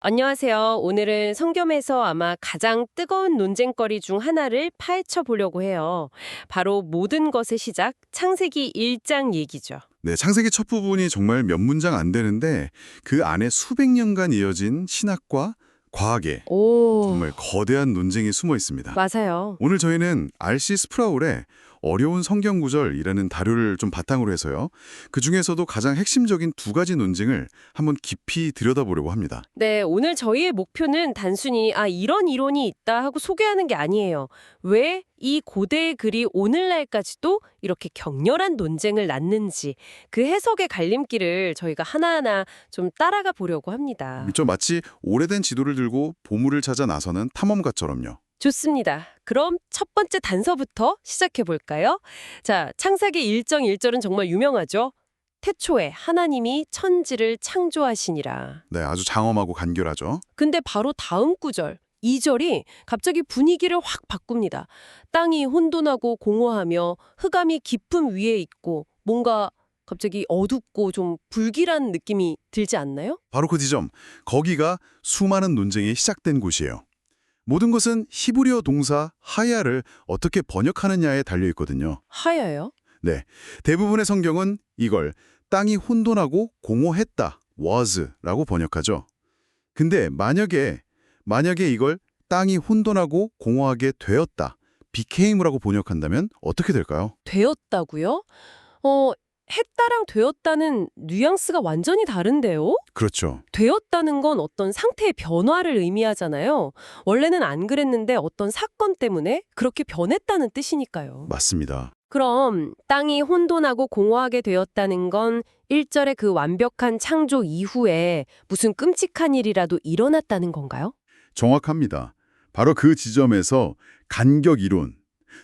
안녕하세요. 오늘은 성경에서 아마 가장 뜨거운 논쟁거리 중 하나를 파헤쳐 보려고 해요. 바로 모든 것의 시작, 창세기 1장 얘기죠. 네, 창세기 첫 부분이 정말 몇 문장 안 되는데 그 안에 수백 년간 이어진 신학과 과학의 오, 정말 거대한 논쟁이 숨어 있습니다. 맞아요. 오늘 저희는 R.C. 스프라울의 어려운 성경 구절이라는 다루를 좀 바탕으로 해서요. 그중에서도 가장 핵심적인 두 가지 논쟁을 한번 깊이 들여다보려고 합니다. 네, 오늘 저희의 목표는 단순히 이런 이론이 있다 하고 소개하는 게 아니에요. 왜 이 고대의 글이 오늘날까지도 이렇게 격렬한 논쟁을 낳는지 그 해석의 갈림길을 저희가 하나하나 좀 따라가 보려고 합니다. 좀 마치 오래된 지도를 들고 보물을 찾아 나서는 탐험가처럼요. 좋습니다. 그럼 첫 번째 단서부터 시작해 볼까요? 자, 창세기 1장 1절은 정말 유명하죠. 태초에 하나님이 천지를 창조하시니라. 네, 아주 장엄하고 간결하죠. 근데 바로 다음 구절 2절이 갑자기 분위기를 확 바꿉니다. 땅이 혼돈하고 공허하며 흑암이 깊음 위에 있고 뭔가 갑자기 어둡고 좀 불길한 느낌이 들지 않나요? 바로 그 지점, 거기가 수많은 논쟁이 시작된 곳이에요. 모든 것은 히브리어 동사 하야를 어떻게 번역하느냐에 달려 있거든요. 하야요? 네, 대부분의 성경은 이걸 땅이 혼돈하고 공허했다, was라고 번역하죠. 근데 만약에 이걸 땅이 혼돈하고 공허하게 되었다, became라고 번역한다면 어떻게 될까요? 되었다고요? 했다랑 되었다는 뉘앙스가 완전히 다른데요? 그렇죠. 되었다는 건 어떤 상태의 변화를 의미하잖아요. 원래는 안 그랬는데 어떤 사건 때문에 그렇게 변했다는 뜻이니까요. 맞습니다. 그럼 땅이 혼돈하고 공허하게 되었다는 건 1절의 그 완벽한 창조 이후에 무슨 끔찍한 일이라도 일어났다는 건가요? 정확합니다. 바로 그 지점에서 간격 이론,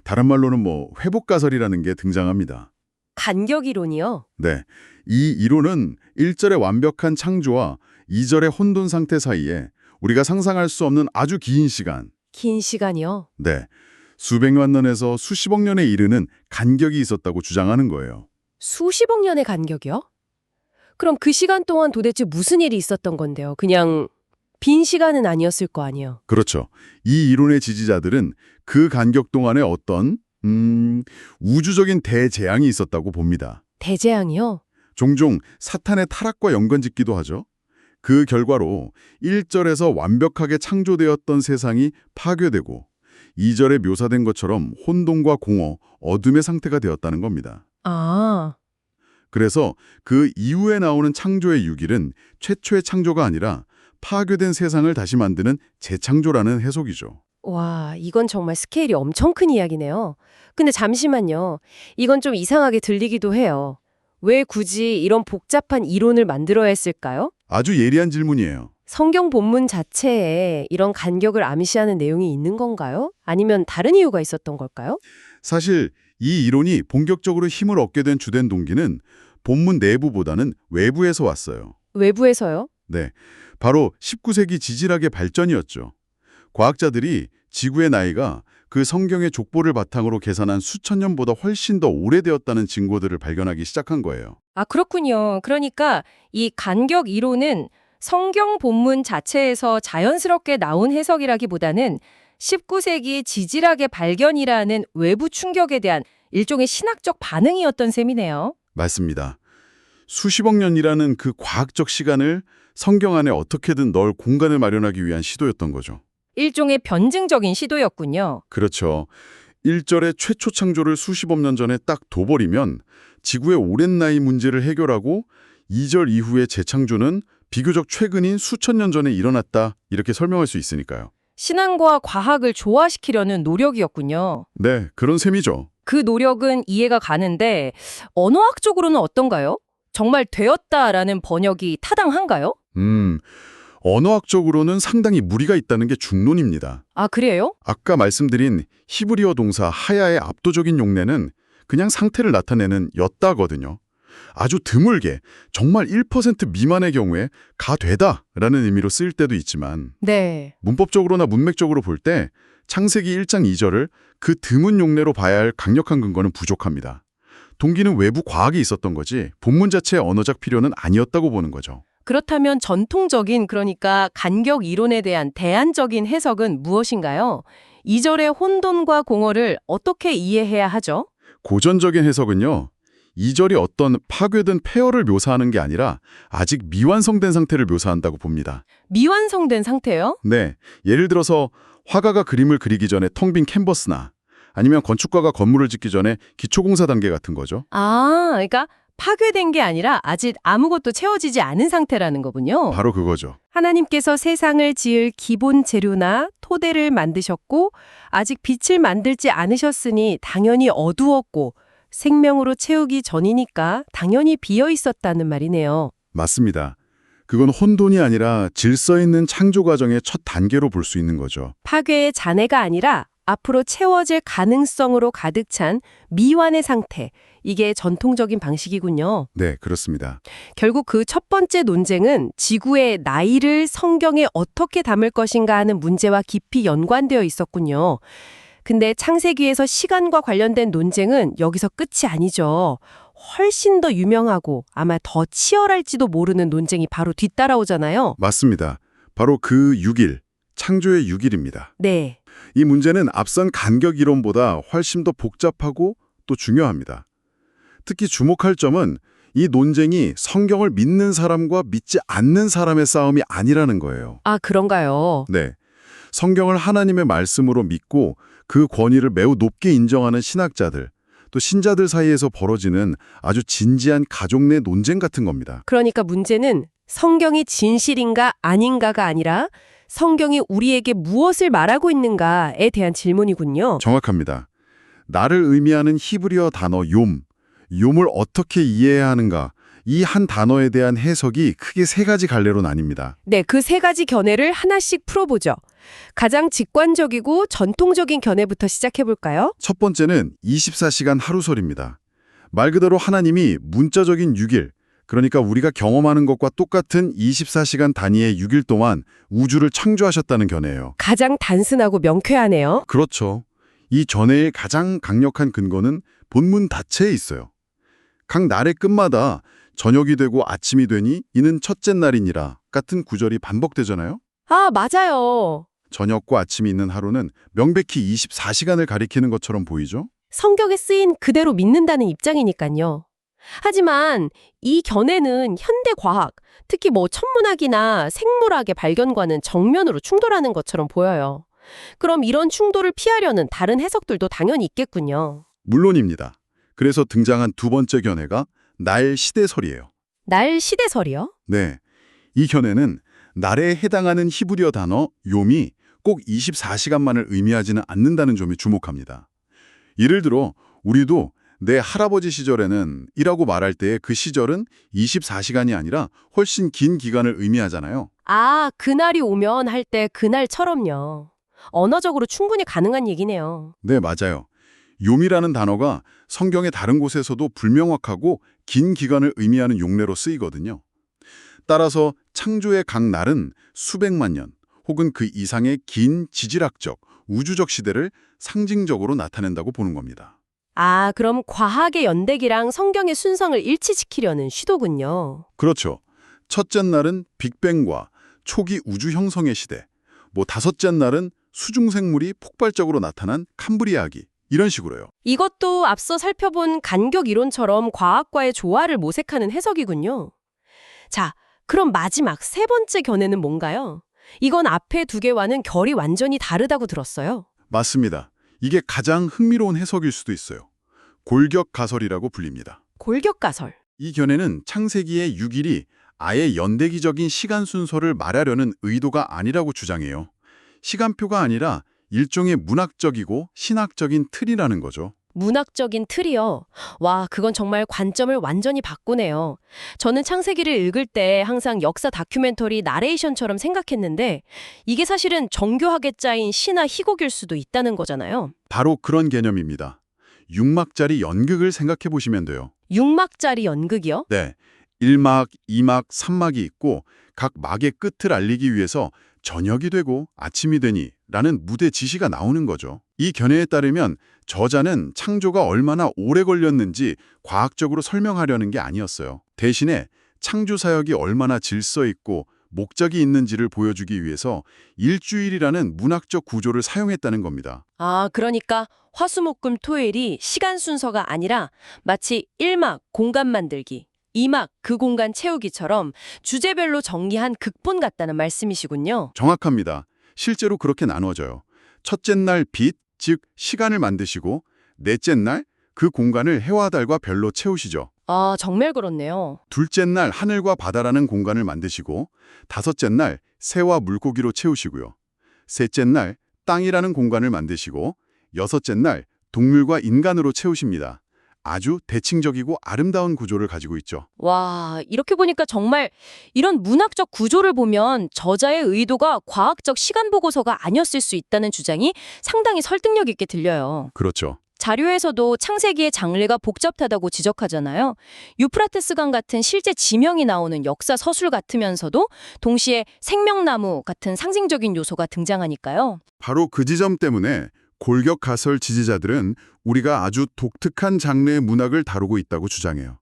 다른 말로는 회복가설이라는 게 등장합니다. 간격 이론이요? 네, 이 이론은 1절의 완벽한 창조와 2절의 혼돈 상태 사이에 우리가 상상할 수 없는 아주 긴 시간, 긴 시간이요? 네, 수백만 년에서 수십억 년에 이르는 간격이 있었다고 주장하는 거예요. 수십억 년의 간격이요? 그럼 그 시간 동안 도대체 무슨 일이 있었던 건데요? 그냥 빈 시간은 아니었을 거 아니에요. 그렇죠. 이 이론의 지지자들은 그 간격 동안에 어떤 우주적인 대재앙이 있었다고 봅니다. 대재앙이요? 종종 사탄의 타락과 연관짓기도 하죠. 그 결과로 1절에서 완벽하게 창조되었던 세상이 파괴되고 2절에 묘사된 것처럼 혼돈과 공허, 어둠의 상태가 되었다는 겁니다. 아, 그래서 그 이후에 나오는 창조의 6일은 최초의 창조가 아니라 파괴된 세상을 다시 만드는 재창조라는 해석이죠. 와, 이건 정말 스케일이 엄청 큰 이야기네요. 근데 잠시만요. 이건 좀 이상하게 들리기도 해요. 왜 굳이 이런 복잡한 이론을 만들어야 했을까요? 아주 예리한 질문이에요. 성경 본문 자체에 이런 간격을 암시하는 내용이 있는 건가요? 아니면 다른 이유가 있었던 걸까요? 사실 이 이론이 본격적으로 힘을 얻게 된 주된 동기는 본문 내부보다는 외부에서 왔어요. 외부에서요? 네, 바로 19세기 지질학의 발전이었죠. 과학자들이 지구의 나이가 그 성경의 족보를 바탕으로 계산한 수천 년보다 훨씬 더 오래되었다는 증거들을 발견하기 시작한 거예요. 아, 그렇군요. 그러니까 이 간격 이론은 성경 본문 자체에서 자연스럽게 나온 해석이라기보다는 19세기 지질학의 발견이라는 외부 충격에 대한 일종의 신학적 반응이었던 셈이네요. 맞습니다. 수십억 년이라는 그 과학적 시간을 성경 안에 어떻게든 넣을 공간을 마련하기 위한 시도였던 거죠. 일종의 변증적인 시도였군요. 그렇죠. 1절의 최초 창조를 수십억 년 전에 딱 둬버리면 지구의 오랜 나이 문제를 해결하고 2절 이후의 재창조는 비교적 최근인 수천 년 전에 일어났다 이렇게 설명할 수 있으니까요. 신앙과 과학을 조화시키려는 노력이었군요. 네, 그런 셈이죠. 그 노력은 이해가 가는데 언어학적으로는 어떤가요? 정말 되었다라는 번역이 타당한가요? 언어학적으로는 상당히 무리가 있다는 게 중론입니다. 아, 그래요? 아까 말씀드린 히브리어 동사 하야의 압도적인 용례는 그냥 상태를 나타내는 였다거든요. 아주 드물게 정말 1% 미만의 경우에 가되다라는 의미로 쓰일 때도 있지만 네. 문법적으로나 문맥적으로 볼 때 창세기 1장 2절을 그 드문 용례로 봐야 할 강력한 근거는 부족합니다. 동기는 외부 과학이 있었던 거지 본문 자체의 언어적 필요는 아니었다고 보는 거죠. 그렇다면 전통적인, 그러니까 간격 이론에 대한 대안적인 해석은 무엇인가요? 2절의 혼돈과 공허를 어떻게 이해해야 하죠? 고전적인 해석은요. 2절이 어떤 파괴된 폐허를 묘사하는 게 아니라 아직 미완성된 상태를 묘사한다고 봅니다. 미완성된 상태요? 네, 예를 들어서 화가가 그림을 그리기 전에 텅 빈 캔버스나 아니면 건축가가 건물을 짓기 전에 기초공사 단계 같은 거죠. 아, 그러니까 파괴된 게 아니라 아직 아무것도 채워지지 않은 상태라는 거군요. 바로 그거죠. 하나님께서 세상을 지을 기본 재료나 토대를 만드셨고 아직 빛을 만들지 않으셨으니 당연히 어두웠고 생명으로 채우기 전이니까 당연히 비어 있었다는 말이네요. 맞습니다. 그건 혼돈이 아니라 질서 있는 창조 과정의 첫 단계로 볼 수 있는 거죠. 파괴의 잔해가 아니라 앞으로 채워질 가능성으로 가득 찬 미완의 상태. 이게 전통적인 방식이군요. 네, 그렇습니다. 결국 그 첫 번째 논쟁은 지구의 나이를 성경에 어떻게 담을 것인가 하는 문제와 깊이 연관되어 있었군요. 근데 창세기에서 시간과 관련된 논쟁은 여기서 끝이 아니죠. 훨씬 더 유명하고 아마 더 치열할지도 모르는 논쟁이 바로 뒤따라오잖아요. 맞습니다. 바로 그 6일, 창조의 6일입니다. 네. 이 문제는 앞선 간격 이론보다 훨씬 더 복잡하고 또 중요합니다. 특히 주목할 점은 이 논쟁이 성경을 믿는 사람과 믿지 않는 사람의 싸움이 아니라는 거예요. 아, 그런가요? 네. 성경을 하나님의 말씀으로 믿고 그 권위를 매우 높게 인정하는 신학자들, 또 신자들 사이에서 벌어지는 아주 진지한 가족 내 논쟁 같은 겁니다. 그러니까 문제는 성경이 진실인가 아닌가가 아니라 성경이 우리에게 무엇을 말하고 있는가에 대한 질문이군요. 정확합니다. 나를 의미하는 히브리어 단어 욤을 어떻게 이해해야 하는가, 이 한 단어에 대한 해석이 크게 세 가지 갈래로 나뉩니다. 네, 그 세 가지 견해를 하나씩 풀어보죠. 가장 직관적이고 전통적인 견해부터 시작해볼까요? 첫 번째는 24시간 하루설입니다. 말 그대로 하나님이 문자적인 6일, 그러니까 우리가 경험하는 것과 똑같은 24시간 단위의 6일 동안 우주를 창조하셨다는 견해예요. 가장 단순하고 명쾌하네요. 그렇죠. 이 전해의 가장 강력한 근거는 본문 자체에 있어요. 각 날의 끝마다 저녁이 되고 아침이 되니 이는 첫째 날이니라 같은 구절이 반복되잖아요. 아, 맞아요. 저녁과 아침이 있는 하루는 명백히 24시간을 가리키는 것처럼 보이죠? 성경에 쓰인 그대로 믿는다는 입장이니까요. 하지만 이 견해는 현대 과학, 특히 천문학이나 생물학의 발견과는 정면으로 충돌하는 것처럼 보여요. 그럼 이런 충돌을 피하려는 다른 해석들도 당연히 있겠군요. 물론입니다. 그래서 등장한 두 번째 견해가 날 시대설이에요. 날 시대설이요? 네, 이 견해는 날에 해당하는 히브리어 단어 욤이 꼭 24시간만을 의미하지는 않는다는 점에 주목합니다. 예를 들어 우리도 내 할아버지 시절에는 이라고 말할 때 그 시절은 24시간이 아니라 훨씬 긴 기간을 의미하잖아요. 아, 그날이 오면 할 때 그날처럼요. 언어적으로 충분히 가능한 얘기네요. 네, 맞아요. 욤이라는 단어가 성경의 다른 곳에서도 불명확하고 긴 기간을 의미하는 용례로 쓰이거든요. 따라서 창조의 각 날은 수백만 년 혹은 그 이상의 긴 지질학적, 우주적 시대를 상징적으로 나타낸다고 보는 겁니다. 아, 그럼 과학의 연대기랑 성경의 순성을 일치시키려는 시도군요. 그렇죠. 첫째 날은 빅뱅과 초기 우주 형성의 시대, 다섯째 날은 수중생물이 폭발적으로 나타난 캄브리아기, 이런 식으로요. 이것도 앞서 살펴본 간격 이론처럼 과학과의 조화를 모색하는 해석이군요. 자, 그럼 마지막 세 번째 견해는 뭔가요? 이건 앞에 두 개와는 결이 완전히 다르다고 들었어요. 맞습니다. 이게 가장 흥미로운 해석일 수도 있어요. 골격가설이라고 불립니다. 골격가설. 이 견해는 창세기의 6일이 아예 연대기적인 시간 순서를 말하려는 의도가 아니라고 주장해요. 시간표가 아니라 일종의 문학적이고 신학적인 틀이라는 거죠. 문학적인 틀이요. 와, 그건 정말 관점을 완전히 바꾸네요. 저는 창세기를 읽을 때 항상 역사 다큐멘터리 나레이션처럼 생각했는데 이게 사실은 정교하게 짜인 시나 희곡일 수도 있다는 거잖아요. 바로 그런 개념입니다. 6막짜리 연극을 생각해 보시면 돼요. 6막짜리 연극이요? 네, 1막, 2막, 3막이 있고 각 막의 끝을 알리기 위해서 저녁이 되고 아침이 되니 라는 무대 지시가 나오는 거죠. 이 견해에 따르면 저자는 창조가 얼마나 오래 걸렸는지 과학적으로 설명하려는 게 아니었어요. 대신에 창조 사역이 얼마나 질서 있고 목적이 있는지를 보여주기 위해서 일주일이라는 문학적 구조를 사용했다는 겁니다. 아, 그러니까 화수목금 토일이 시간 순서가 아니라 마치 1막 공간 만들기, 2막 그 공간 채우기처럼 주제별로 정리한 극본 같다는 말씀이시군요. 정확합니다. 실제로 그렇게 나눠져요. 첫째 날 빛, 즉 시간을 만드시고 넷째 날 그 공간을 해와 달과 별로 채우시죠. 아, 정말 그렇네요. 둘째 날 하늘과 바다라는 공간을 만드시고 다섯째 날 새와 물고기로 채우시고요. 셋째 날 땅이라는 공간을 만드시고 여섯째 날 동물과 인간으로 채우십니다. 아주 대칭적이고 아름다운 구조를 가지고 있죠. 와, 이렇게 보니까 정말 이런 문학적 구조를 보면 저자의 의도가 과학적 시간 보고서가 아니었을 수 있다는 주장이 상당히 설득력 있게 들려요. 그렇죠. 자료에서도 창세기의 장르가 복잡하다고 지적하잖아요. 유프라테스강 같은 실제 지명이 나오는 역사 서술 같으면서도 동시에 생명나무 같은 상징적인 요소가 등장하니까요. 바로 그 지점 때문에 골격 가설 지지자들은 우리가 아주 독특한 장르의 문학을 다루고 있다고 주장해요.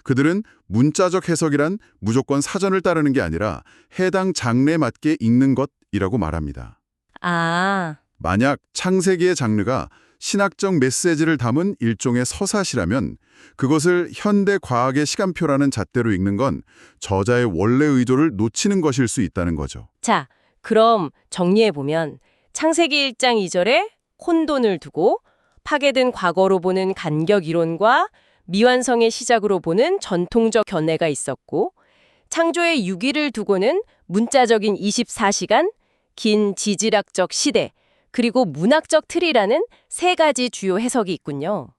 그들은 문자적 해석이란 무조건 사전을 따르는 게 아니라 해당 장르에 맞게 읽는 것이라고 말합니다. 아, 만약 창세기의 장르가 신학적 메시지를 담은 일종의 서사시라면 그것을 현대 과학의 시간표라는 잣대로 읽는 건 저자의 원래 의도를 놓치는 것일 수 있다는 거죠. 자, 그럼 정리해보면 창세기 1장 2절에 혼돈을 두고 파괴된 과거로 보는 간격 이론과 미완성의 시작으로 보는 전통적 견해가 있었고 창조의 6일을 두고는 문자적인 24시간, 긴 지질학적 시대, 그리고 문학적 틀이라는 세 가지 주요 해석이 있군요.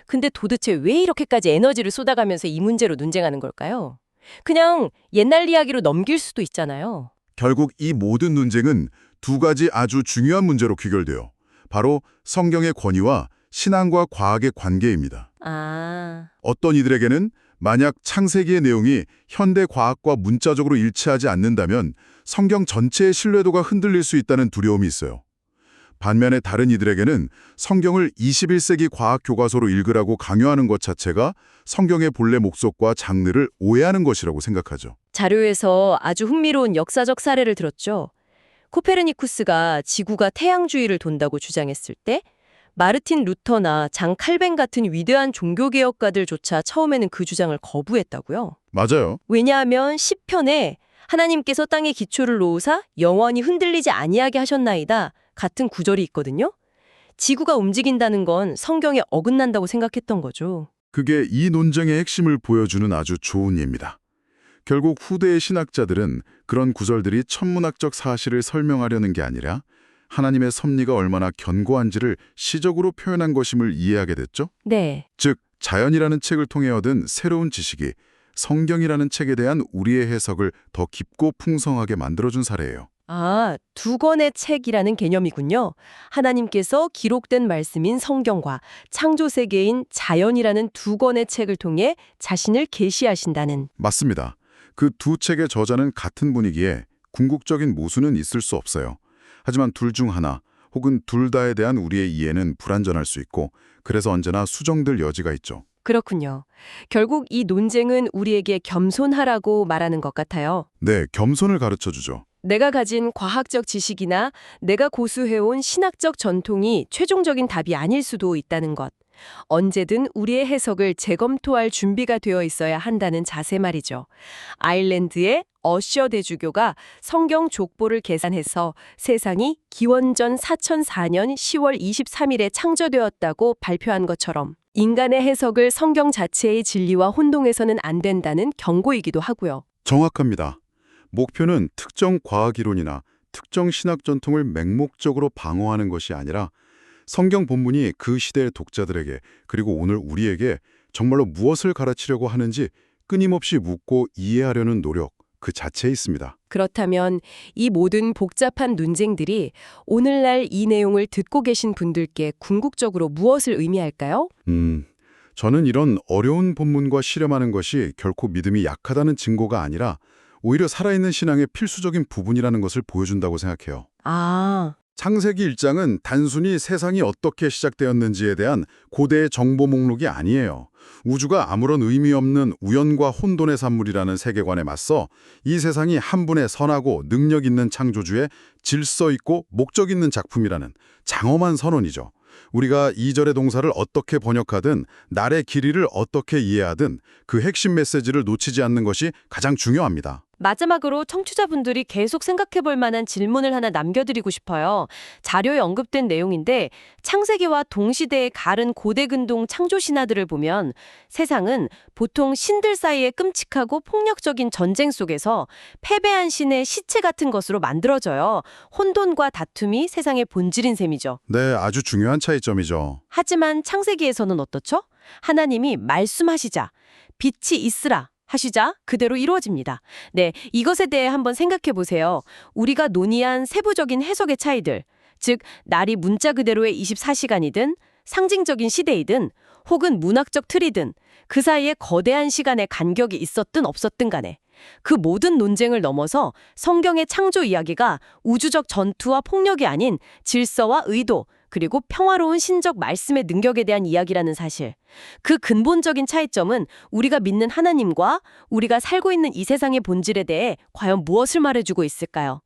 근데 도대체 왜 이렇게까지 에너지를 쏟아가면서 이 문제로 논쟁하는 걸까요? 그냥 옛날 이야기로 넘길 수도 있잖아요. 결국 이 모든 논쟁은 두 가지 아주 중요한 문제로 귀결돼요. 바로 성경의 권위와 신앙과 과학의 관계입니다. 아, 어떤 이들에게는 만약 창세기의 내용이 현대 과학과 문자적으로 일치하지 않는다면 성경 전체의 신뢰도가 흔들릴 수 있다는 두려움이 있어요. 반면에 다른 이들에게는 성경을 21세기 과학 교과서로 읽으라고 강요하는 것 자체가 성경의 본래 목적과 장르를 오해하는 것이라고 생각하죠. 자료에서 아주 흥미로운 역사적 사례를 들었죠. 코페르니쿠스가 지구가 태양주위를 돈다고 주장했을 때 마르틴 루터나 장 칼뱅 같은 위대한 종교개혁가들조차 처음에는 그 주장을 거부했다고요. 맞아요. 왜냐하면 시편에 하나님께서 땅에 기초를 놓으사 영원히 흔들리지 아니하게 하셨나이다 같은 구절이 있거든요. 지구가 움직인다는 건 성경에 어긋난다고 생각했던 거죠. 그게 이 논쟁의 핵심을 보여주는 아주 좋은 예입니다. 결국 후대의 신학자들은 그런 구절들이 천문학적 사실을 설명하려는 게 아니라 하나님의 섭리가 얼마나 견고한지를 시적으로 표현한 것임을 이해하게 됐죠. 네. 즉, 자연이라는 책을 통해 얻은 새로운 지식이 성경이라는 책에 대한 우리의 해석을 더 깊고 풍성하게 만들어준 사례예요. 아, 두 권의 책이라는 개념이군요. 하나님께서 기록된 말씀인 성경과 창조 세계인 자연이라는 두 권의 책을 통해 자신을 계시하신다는. 맞습니다. 그 두 책의 저자는 같은 분이기에 궁극적인 모순은 있을 수 없어요. 하지만 둘 중 하나 혹은 둘 다에 대한 우리의 이해는 불완전할 수 있고 그래서 언제나 수정될 여지가 있죠. 그렇군요. 결국 이 논쟁은 우리에게 겸손하라고 말하는 것 같아요. 네, 겸손을 가르쳐주죠. 내가 가진 과학적 지식이나 내가 고수해온 신학적 전통이 최종적인 답이 아닐 수도 있다는 것. 언제든 우리의 해석을 재검토할 준비가 되어 있어야 한다는 자세 말이죠. 아일랜드의 어셔 대주교가 성경 족보를 계산해서 세상이 기원전 4004년 10월 23일에 창조되었다고 발표한 것처럼 인간의 해석을 성경 자체의 진리와 혼동해서는 안 된다는 경고이기도 하고요. 정확합니다. 목표는 특정 과학이론이나 특정 신학 전통을 맹목적으로 방어하는 것이 아니라 성경 본문이 그 시대의 독자들에게 그리고 오늘 우리에게 정말로 무엇을 가르치려고 하는지 끊임없이 묻고 이해하려는 노력 그 자체에 있습니다. 그렇다면 이 모든 복잡한 논쟁들이 오늘날 이 내용을 듣고 계신 분들께 궁극적으로 무엇을 의미할까요? 저는 이런 어려운 본문과 실험하는 것이 결코 믿음이 약하다는 증거가 아니라 오히려 살아있는 신앙의 필수적인 부분이라는 것을 보여준다고 생각해요. 아, 창세기 1장은 단순히 세상이 어떻게 시작되었는지에 대한 고대의 정보 목록이 아니에요. 우주가 아무런 의미 없는 우연과 혼돈의 산물이라는 세계관에 맞서 이 세상이 한 분의 선하고 능력 있는 창조주의 질서 있고 목적 있는 작품이라는 장엄한 선언이죠. 우리가 2절의 동사를 어떻게 번역하든 날의 길이를 어떻게 이해하든 그 핵심 메시지를 놓치지 않는 것이 가장 중요합니다. 마지막으로 청취자분들이 계속 생각해 볼 만한 질문을 하나 남겨드리고 싶어요. 자료에 언급된 내용인데 창세기와 동시대에 가른 고대 근동 창조 신화들을 보면 세상은 보통 신들 사이의 끔찍하고 폭력적인 전쟁 속에서 패배한 신의 시체 같은 것으로 만들어져요. 혼돈과 다툼이 세상의 본질인 셈이죠. 네, 아주 중요한 차이점이죠. 하지만 창세기에서는 어떻죠? 하나님이 말씀하시자 빛이 있으라 하시자 그대로 이루어집니다. 네, 이것에 대해 한번 생각해 보세요. 우리가 논의한 세부적인 해석의 차이들, 즉 날이 문자 그대로의 24시간이든 상징적인 시대이든 혹은 문학적 틀이든 그 사이에 거대한 시간의 간격이 있었든 없었든 간에 그 모든 논쟁을 넘어서 성경의 창조 이야기가 우주적 전투와 폭력이 아닌 질서와 의도 그리고 평화로운 신적 말씀의 능력에 대한 이야기라는 사실. 그 근본적인 차이점은 우리가 믿는 하나님과 우리가 살고 있는 이 세상의 본질에 대해 과연 무엇을 말해주고 있을까요?